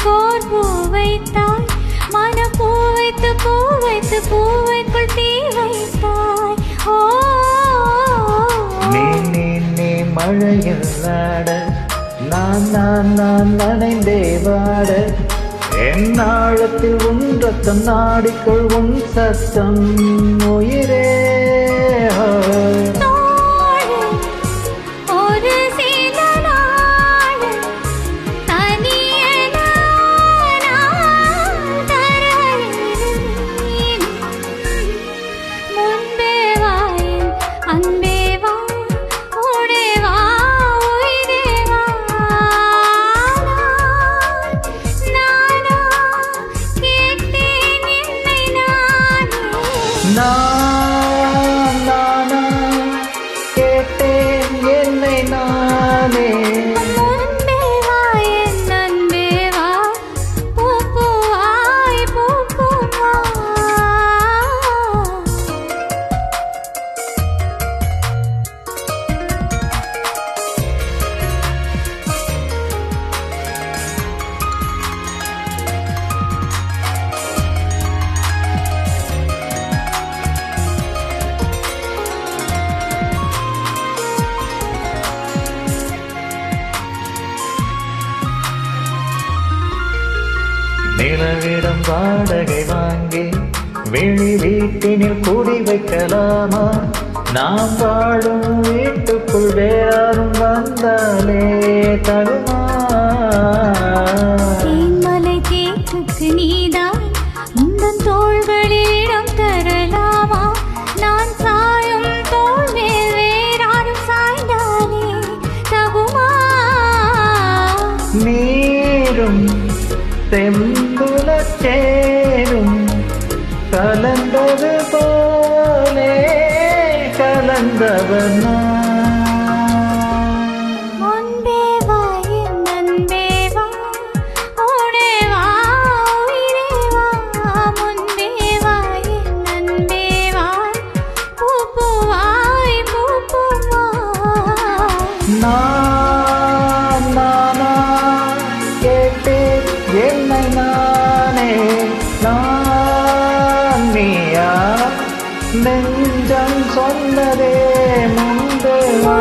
மனதிற்கோர் பூ வைத்தாய், மனப்பூ வைத்து பூ வைத்து பூவைக்குள் தீ வைத்தாய். ஓ நீ நீ நீ மழையில் ஆட, நான் நான் நான் நனைந்தே வாட, என் ஆழத்தில் உன் ரத்தம் நாடிக்குள் உன் சத்தம் உயிரே. நான் நானா கேட்டேன் என்னை நானே. முன்பே வா என் அன்பே வா, பூ பூவாய் பூ பூவா. நிலவிடம் வாடகை வாங்கி வெளி வீட்டினில் குடி வைக்கலாமா? நாம் வாழும் வீட்டுக்குள் வேறாரும் வந்தாலே தருமா? தேன்மலை தேற்றுக்கு நீதான் உந்தன் தோள்களில் இடம் தரலாமா? நான் சாயும் தோள் மேல் வேறாரும் சாய்ந்தாலே தகுமா? நீரும் செம்புலச் சேரும் கலந்தது போலே கலந்தவன் முன்பே வா என் அன்பே வா, ஓடே வா உயிரே வா. முன்பே வா என் அன்பே வா, பூ பூவாய் பூ பூவா. நான் நானா கேட்டேன் என்னை நானே. நான் நீயா நெஞ்சம் சொன்னதே முன்பே வா.